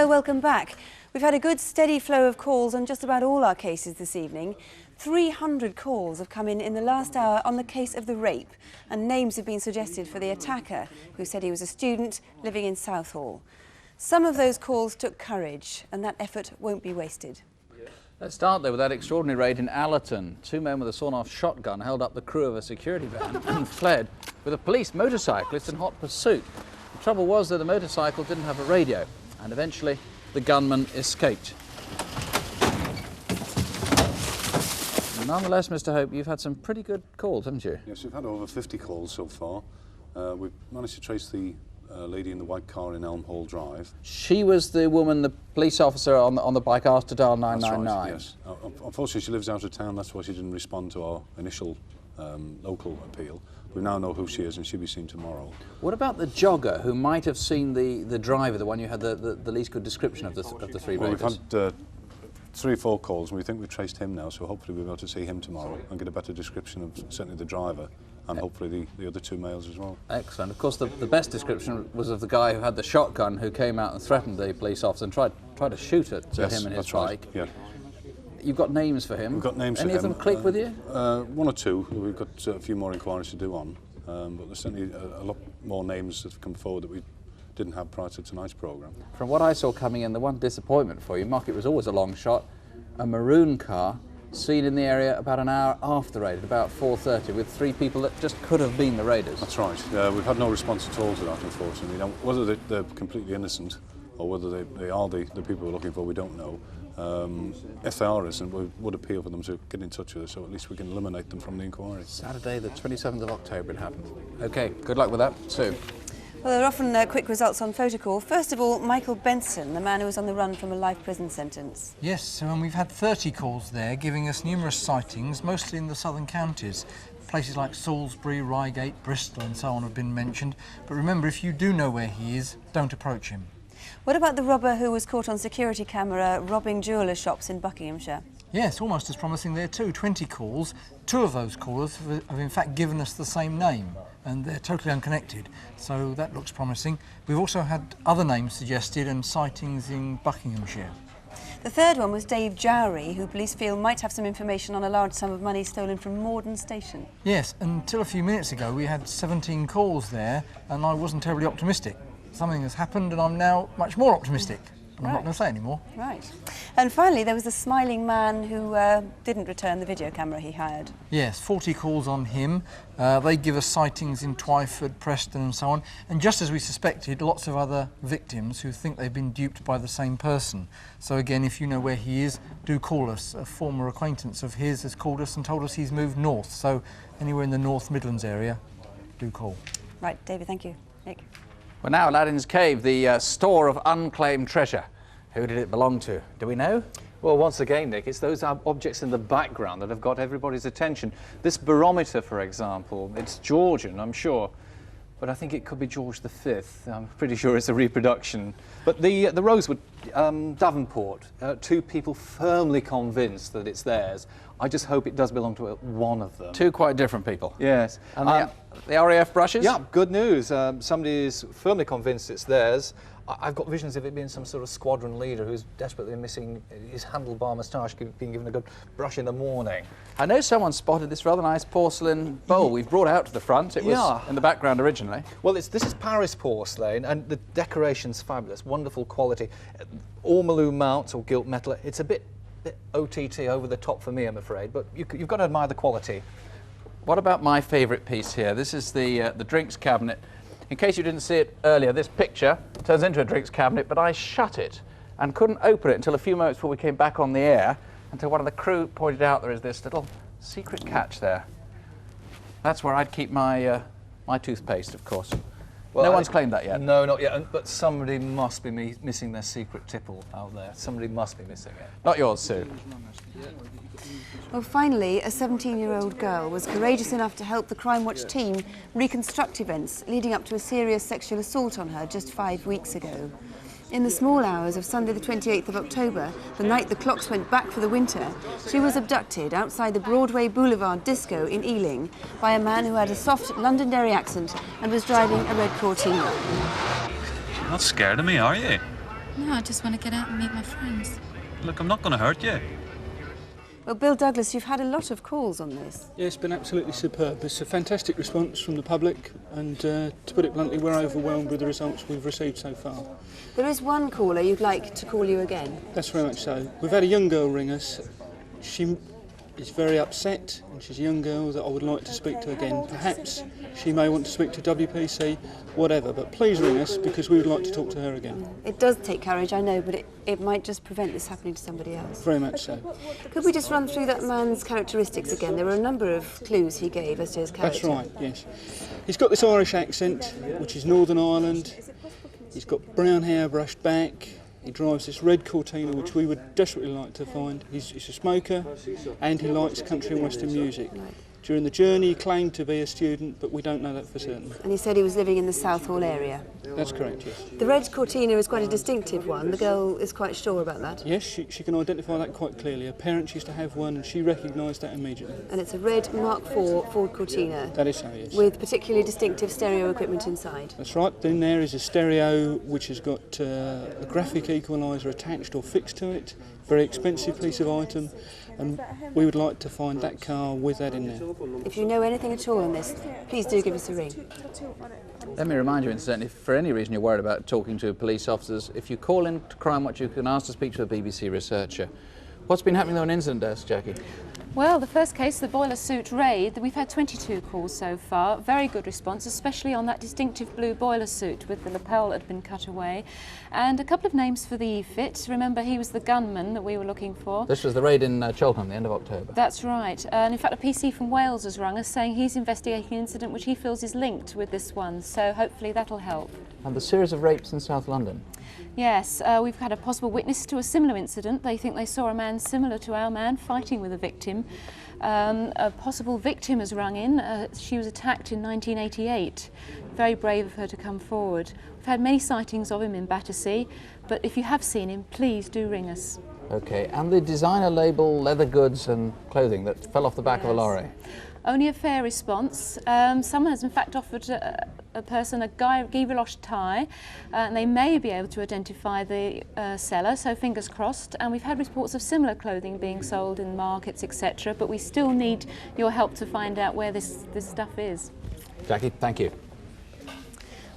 Hello, welcome back. We've had a good steady flow of calls on just about all our cases this evening. 300 calls have come in the last hour on the case of the rape, and names have been suggested for the attacker, who said he was a student living in Southall. Some of those calls took courage, and that effort won't be wasted. Let's start there with that extraordinary raid in Allerton. Two men with a sawn-off shotgun held up the crew of a security van and fled with a police motorcyclist in hot pursuit. The trouble was that the motorcycle didn't have a radio, and eventually the gunman escaped. Nonetheless, Mr. Hope, you've had some pretty good calls, haven't you? Yes, we've had over 50 calls so far. We've managed to trace the lady in the white car in Elm Hall Drive. She was the woman the police officer on the bike asked to dial 999. That's right, yes. Unfortunately, she lives out of town. That's why she didn't respond to our initial local appeal. We now know who she is, and she'll be seen tomorrow. What about the jogger who might have seen the driver, the one you had the least good description of the three well, raiders? We've had 3 or 4 calls, and we think we've traced him now, so hopefully we'll be able to see him tomorrow and get a better description of certainly the driver and hopefully the other 2 males as well. Excellent. Of course, the best description was of the guy who had the shotgun, who came out and threatened the police officer and tried to shoot at him and his bike. Right. Yeah. You've got names for him? We've got names for him. Any of them click with you? 1 or 2. We've got a few more inquiries to do on, but there's certainly a lot more names that have come forward that we didn't have prior to tonight's programme. From what I saw coming in, the one disappointment for you, Mark, it was always a long shot, a maroon car seen in the area about an hour after the raid, at about 4:30, with 3 people that just could have been the raiders. That's right. We've had no response at all to that, unfortunately. Now, whether they're completely innocent or whether they are the people we're looking for, we don't know. If they are innocent, we would appeal for them to get in touch with us, so at least we can eliminate them from the inquiry. Saturday, the 27th of October it happened. OK, good luck with that. Sue. Well, there are often quick results on photocall. First of all, Michael Benson, the man who was on the run from a life prison sentence. Yes, and we've had 30 calls there, giving us numerous sightings, mostly in the southern counties. Places like Salisbury, Reigate, Bristol and so on have been mentioned. But remember, if you do know where he is, don't approach him. What about the robber who was caught on security camera robbing jewellers' shops in Buckinghamshire? Yes, almost as promising there too. 20 calls. 2 of those callers have in fact given us the same name, and they're totally unconnected, so that looks promising. We've also had other names suggested and sightings in Buckinghamshire. The third one was Dave Jowry, who police feel might have some information on a large sum of money stolen from Morden Station. Yes, until a few minutes ago we had 17 calls there, and I wasn't terribly optimistic. Something has happened and I'm now much more optimistic. I'm not going to say any more. Right. And finally, there was the smiling man who didn't return the video camera he hired. Yes, 40 calls on him. They give us sightings in Twyford, Preston and so on. And just as we suspected, lots of other victims who think they've been duped by the same person. So again, if you know where he is, do call us. A former acquaintance of his has called us and told us he's moved north. So anywhere in the North Midlands area, do call. Right, David, thank you. Nick? Well, now Aladdin's Cave, the store of unclaimed treasure. Who did it belong to? Do we know? Well, once again, Nick, it's those objects in the background that have got everybody's attention. This barometer, for example, it's Georgian, I'm sure, but I think it could be George V. I'm pretty sure it's a reproduction. But the Rosewood, Davenport, 2 people firmly convinced that it's theirs. I just hope it does belong to one of them. 2 quite different people. Yes. And the RAF brushes? Yeah, good news. Somebody is firmly convinced it's theirs. I've got visions of it being some sort of squadron leader who's desperately missing his handlebar moustache, being given a good brush in the morning. I know someone spotted this rather nice porcelain bowl we've brought out to the front. It was in the background originally. Well, this is Paris porcelain, and the decoration's fabulous, wonderful quality. Ormolu mounts or gilt metal. It's a bit OTT, over the top for me, I'm afraid, but you've got to admire the quality. What about my favourite piece here? This is the drinks cabinet. In case you didn't see it earlier, this picture turns into a drinks cabinet, but I shut it and couldn't open it until a few moments before we came back on the air, until one of the crew pointed out there is this little secret catch there. That's where I'd keep my my toothpaste, of course. Well, no one's claimed that yet. No, not yet, but somebody must be missing their secret tipple out there. Somebody must be missing it. Not yours, Sue. Well, finally, a 17-year-old girl was courageous enough to help the Crimewatch team reconstruct events leading up to a serious sexual assault on her just 5 weeks ago. In the small hours of Sunday the 28th of October, the night the clocks went back for the winter, she was abducted outside the Broadway Boulevard disco in Ealing by a man who had a soft Londonderry accent and was driving a red Cortina. You're not scared of me, are you? No, I just want to get out and meet my friends. Look, I'm not going to hurt you. Well, Bill Douglas, you've had a lot of calls on this. Yeah, it's been absolutely superb. It's a fantastic response from the public, and to put it bluntly, we're overwhelmed with the results we've received so far. There is one caller you'd like to call you again. That's very much so. We've had a young girl ring us. She is very upset, and she's a young girl that I would like to speak to again. Perhaps she may want to speak to WPC, whatever, but please ring us because we would like to talk to her again. It does take courage, I know, but it might just prevent this happening to somebody else. Very much so. Could we just run through that man's characteristics again? There were a number of clues he gave as to his character. That's right, yes. He's got this Irish accent, which is Northern Ireland. He's got brown hair brushed back. He drives this red Cortina, which we would desperately like to find. He's a smoker, and he likes country and western music. During the journey, he claimed to be a student, but we don't know that for certain. And he said he was living in the Southall area. That's correct, yes. The red Cortina is quite a distinctive one. The girl is quite sure about that. Yes, she can identify that quite clearly. Her parents used to have one, and she recognised that immediately. And it's a red Mark IV Ford Cortina. That is so, yes. With particularly distinctive stereo equipment inside. That's right. Then there is a stereo which has got a graphic equaliser attached or fixed to it. Very expensive piece of item, and we would like to find that car with that in there. If you know anything at all on this, please do give us a ring. Let me remind you, incidentally, if for any reason you're worried about talking to police officers, if you call in to Crimewatch, you can ask to speak to a BBC researcher. What's been happening on incident desk, Jackie? Well, the first case, the boiler suit raid, we've had 22 calls so far. Very good response, especially on that distinctive blue boiler suit with the lapel that had been cut away. And a couple of names for the E-fit. Remember, he was the gunman that we were looking for. This was the raid in Cheltenham, the end of October. That's right. And in fact, a PC from Wales has rung us saying he's investigating an incident which he feels is linked with this one. So hopefully that'll help. And the series of rapes in South London? Yes, we've had a possible witness to a similar incident. They think they saw a man similar to our man fighting with a victim. A possible victim has rung in. She was attacked in 1988. Very brave of her to come forward. We've had many sightings of him in Battersea, but if you have seen him, please do ring us. OK, and the designer label leather goods and clothing that fell off the back of a lorry? Only a fair response. Someone has in fact offered a person a Guy Ritchie tie, and they may be able to identify the seller, so fingers crossed. And we've had reports of similar clothing being sold in markets, etc., but we still need your help to find out where this stuff is. Jackie, thank you.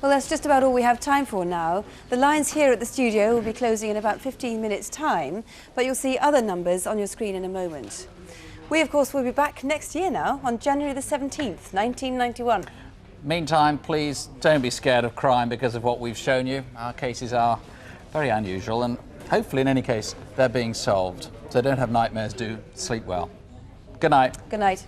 Well, that's just about all we have time for now. The lines here at the studio will be closing in about 15 minutes' time, but you'll see other numbers on your screen in a moment. We, of course, will be back next year now, on January the 17th, 1991. Meantime, please don't be scared of crime because of what we've shown you. Our cases are very unusual, and hopefully, in any case, they're being solved. So don't have nightmares, do sleep well. Good night. Good night.